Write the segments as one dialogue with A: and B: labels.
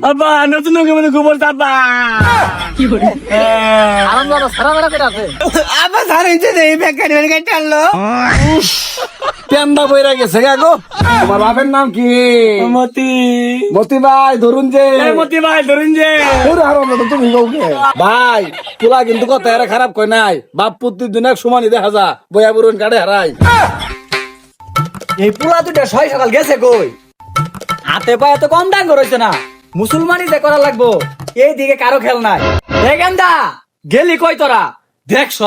A: আব্বা নতুন মানে গোবর চাপা আবার সারিছে এই বেকারি বেকারি টানলো
B: পেন্দা বইরা গেছে গো। তোমার বাপের নাম কি?
A: মতি
B: মতি ভাই ধরুন যে
A: মতি ভাই ধরুন যে
B: তুমি ভাই তোলা কিন্তু কথা এরা খারাপ কই নাই। বাপ প্রতিদিন এক সমানই দেখা যা বইয়া বুরুন কাটে হারাই।
C: এই পোলা দুটা ছয় সকাল গেছে কই? হাতে পায়ে তো কম দাঙ্গ রয়েছে না, মুসলমানি যে করা লাগবো এই দিকে কারো খেল নাই। গেন্দা গেলি কই তোরা? দেখছ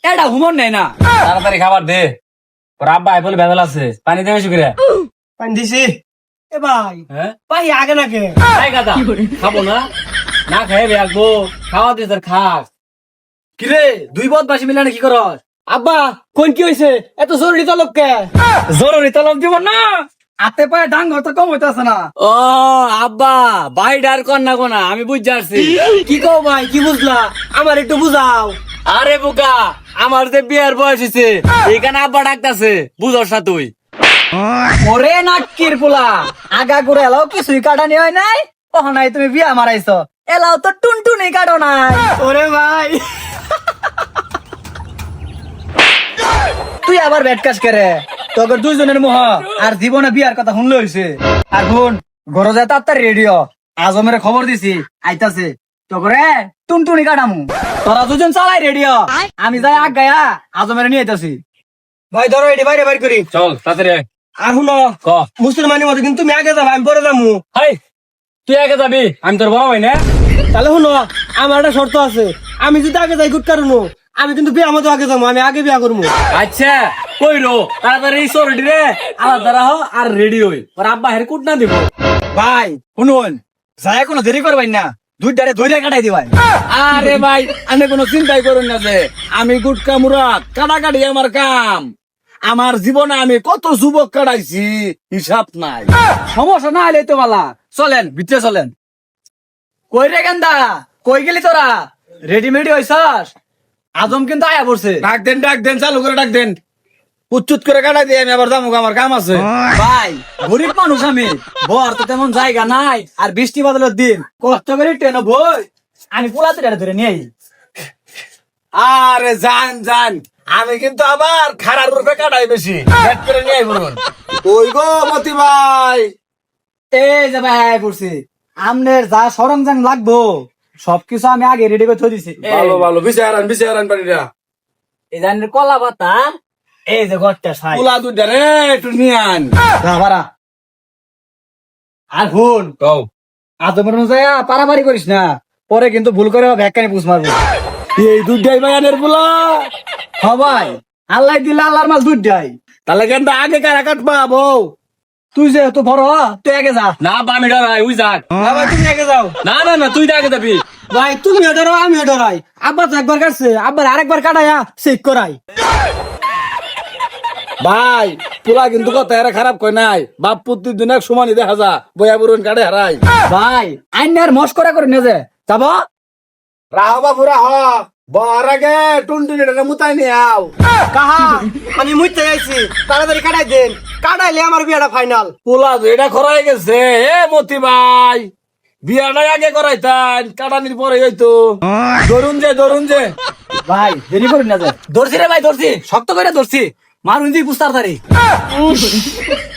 C: এটা হুমন নেই না।
A: তাড়াতাড়ি খাবার দে, ওর আব্বা বলে ভেজাল আছে, পানি দেবে শুক্রিয়া।
D: পানি দিছি এ ভাই
A: হ্যাঁ
D: ভাই আগে নাকি
A: খাই গাদা খাবো না, না খাই রাখবো, খাওয়া দিয়ে তোর খাস।
C: কিরে দুই বদমাশি মিলানে কি করস?
D: আব্বা কোন কি হয়েছে এত জরুরি তলব কে?
C: জরুরি তলব দিব না, হাতে পায়ে ডাঙ্গ তো কম হইতাছে না।
A: ও আব্বা ভাই ডার কর না কোনা, আমি বুঝতে পারছি।
D: কি কও ভাই কি বুঝলা আমার একটু বুঝাও।
A: আরে বোকা, আমার যে বিয়ার বয়স হয়েছে এখানে আব্বা ডাকতাছে, বুঝস না তুই?
C: ওরে নাক্কির পোলা, আগা করে এলাও কিছুই কাটানি হয় নাই। ওহ নাই তুমি বিয়া মারাইছ, এলাও তো টুনটুনি কাটো নাই।
D: ওরে ভাই
C: তুই আবার বেটকাস করে তোকে দুইজনের মোহ আর জীবনে বিয়ার কথা শুনলে হইছে। আর শুন ঘরে যায় তাড়াতাড়ি রেডিও, আজমের খবর দিছি আইতাছে তোকে টুনটুনি কাটামু। তোরা দুজন চালাই রেডিও, আমি যাই আগ গায়া আজমের নিয়ে আইতাছি।
D: ভাই ধরো এটি বাইরে বাইর করি।
A: চল তাড়াতাড়ি আয়।
D: আর শুনো
A: ক
D: মুসলমানি মতো কিন্তু তুমি আগে যাবা আমি পরে যাবো।
A: হাই তুই আগে যাবি, আমি তোর বড় ভাই না।
D: তাহলে শুনো আমার একটা শর্ত আছে, আমি যদি আগে যাই গুট কারণ আমি কিন্তু বিয়া মতো আগে যাবো, আমি আগে বিয়া করবো।
A: আচ্ছা কই রো তাড়াতাড়ি সরডি রে আলাদা হো আর রেডি হই, ওর আব্বা হের কুট না দিব।
C: ভাই শুনুন যায় কোনো দেরি করবেন না, দুইটারে ধরে কাটাই দিবাই।
A: আরে ভাই আমি কোনো চিন্তাই করুন না যে আমি গুটকা মুরাদ কাটাকাটি আমার কাম। আমার জীবনে আমি কত যুবক কাটাইছি হিসাব নাই।
C: সমস্যা না হলে তো বালা, চলেন ভিতরে চলেন। কই রে গেন্দা কই গেলি তোরা? রেডিমেডি হইছস? আজম কিন্তু আয়া পড়ছে।
B: ডাক দেন চালু করে ডাক দেন। উচ্চুত করে কাটাই দিয়ে আমি আবার যাবো, আমার কাম আছে।
C: ভাই গরিব মানুষ আমি, বর তো তেমন জায়গা নাই, আর বৃষ্টি বাদলের দিন কষ্ট করে ট্রেনে বই আমি পোলাতে ধরে নিয়ে আই।
B: আরে জান আমি কিন্তু আবার খারাপ রূপে কাটাই বেশি ব্যাট করে নিয়ে বলুন। ওই গো মতি ভাই,
C: এই যে ভাই আয়া পড়ছে, আমনের যা সরঞ্জাম লাগবো সবকিছু আমি আগে রেডি করে থই দিছি।
B: ভালো বিছে আরান পানিটা।
C: এই জানের কলা পাতা, এই যে ঘরটা সাই
B: পোলা দুইটা রে একটু নিয়ে আন।
C: ভাড়া। আর হুন
B: কও
C: আদমের অনুযায়ী পারাপারি করিস না, পরে কিন্তু ভুল করে ভ্যাকানি পুষ মারবো।
B: এই দুইটাই বায়ানের পোলা।
C: ভাই আল্লাহ দিলে আল্লাহর মাল দুইটাই।
B: তাহলে কেন আগে কারা কাটবা বউ?
C: তুই যে এত বড় তুই আগে যা।
A: না আমি ডরাই উই যাক।
D: না ভাই তুমি আগে যাও।
A: না তুই আগে যাবি।
D: ভাই তুমি ডরাও আমিও ডরাই। আব্বা তো একবার কাটছে, আব্বার আরেকবার কাটাইয়া চেক করাই।
B: ভাই পোলা কিন্তু কথা এরা খারাপ কই নাই। বাপ প্রতিদিন এক সমানই দেখা যা বইয়া বুরুন কাটে হারাই।
C: ভাই আইনার মস্করা করে নিয়ে যে যাব।
B: রাহ বাবু রাহ, বর আগে টুনটুনিটা মুতাই নিয়ে আও।
D: কাহা আমি মুইতে আইছি, তাড়াতাড়ি কাটাই দেন, কাটাইলে আমার বিয়াটা ফাইনাল।
B: পোলা তো এটা করাই গেছে। এ মতি ভাই বিয়াটাই আগে করাইতান, কাটানির পরে হইতো। ধরুন যে
C: ভাই দেরি করে নিয়ে যে ধরছি রে ভাই, ধরছি শক্ত করে ধরছি, মারুন দি পুস্তার তারি।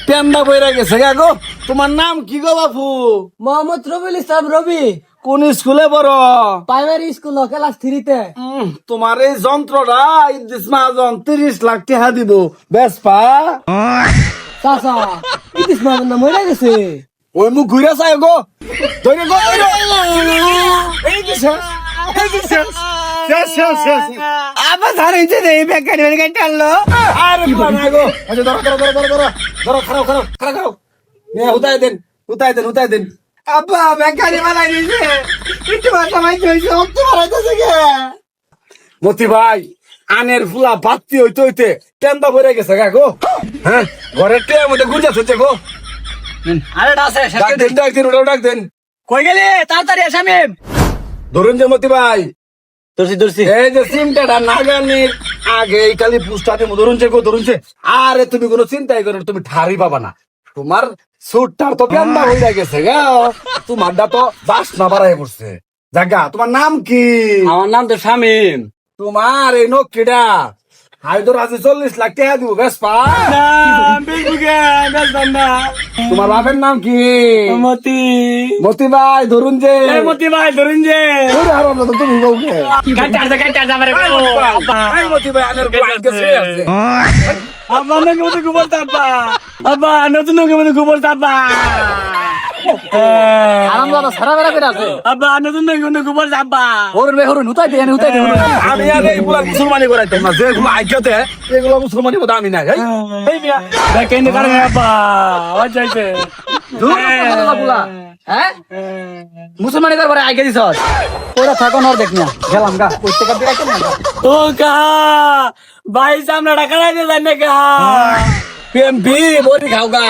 B: পেন্দা বইরা গেছে গো। তোমার নাম কি গো বাপু?
D: মোহাম্মদ রবিউল ইসলাম রবি,
B: কোন স্কুলে পড়ো?
D: প্রাইমারি স্কুল ক্লাস 3-তে।
B: তোমার এই যন্ত্রটা ইদ্রিস মহাজন 30 লাখ টাকা দিব বেসপা।
D: চাচা ইদিস মামুন না মরে গেছে।
B: ওই মুখ ঘুরে চাই গো। ধরে গো এই কি শেষ?
A: আবার সারিছে এই বেকারি বেকারি টানলো
B: আরে বাবা গো। আচ্ছা ধরো খারাপ নে উতাই দেন।
A: আব্বা বেকারি বানাই দিছে, একটু ভাষা মাইতে হয়েছে, অন্ত বাড়াইতেছে কে?
B: মতি ভাই আনের ফুলা বাত্তি হইতে পেন্দা বইরা গেছে গো। হ্যাঁ ঘরের টের মধ্যে গুজা হচ্ছে গো।
C: আরে ডাসে
B: ডাক দেন।
C: কই গেলি তাড়াতাড়ি এসে আমি
B: ধরুন যে মতি ভাই,
C: ধরছি
B: এই যে সিমটা নাগানির আগে এই খালি পুষ্টাতে ধরুন যে। আরে তুমি কোনো চিন্তাই করো, তুমি ঠারি পাবা না। তোমার সুটটার তো পেন্দা হয়ে গেছে গা তোমারটা তো বাসনা বাড়াই পড়ছে জাগা তোমার নাম কি
A: আমার নাম তো শামিম।
B: তোমার এই নকিটা হায়দর আজি 40 লাখ টাকা দিব বেসপা তোমার বাপের নাম কি
A: মতি
B: মতি ভাই ধরুন যে
A: মতি ভাই ধরুন যে
B: ওরে হারাম দাদা, তুমি বউকে
A: কাটা যাবে
B: এই মতি ভাই আনের গোয়াল গেছে আছে
A: আব্বা নাকি মতো গোবর তাপা আব্বা নতুন নাকি মতো গোবর তাপা
C: আরাম দাদা সারা বেড়া করে আছে
A: আব্বা নতুন নাকি মতো গোবর তাপা
C: হরুন ভাই হরুন উতাই দে হরুন
B: আমি আর এইগুলা মুসলমানি করাইতাম না যেগুলো আইকতে এগুলো মুসলমানি মতো আমি নাই এই মিয়া
A: দেখেন কারণে আব্বা আওয়াজ যাইছে
C: হ্যাঁ মুসলমানি করবার আগে দিছ ওরা থাকো নর দেখ না গেলাম গা ওই টাকা দিয়ে রাখেন না
A: ও কা ভাই সামনে ডাকালাই দে জানে কা
B: পিএমপি বড়ি খাওগা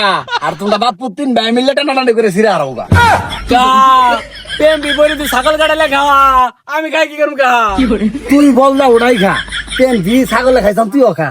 B: আর তোমরা বাপু 3 ভাই মিলে টানাটানি করে সিরা হারাওগা
A: কা প্রেম বিপরীত তুই ছাগল কাটালে খাওয়া আমি খাই কি করুম কা
B: তুই বল না ওটাই খা পিএমপি ছাগলে খাইছাম তুইও খা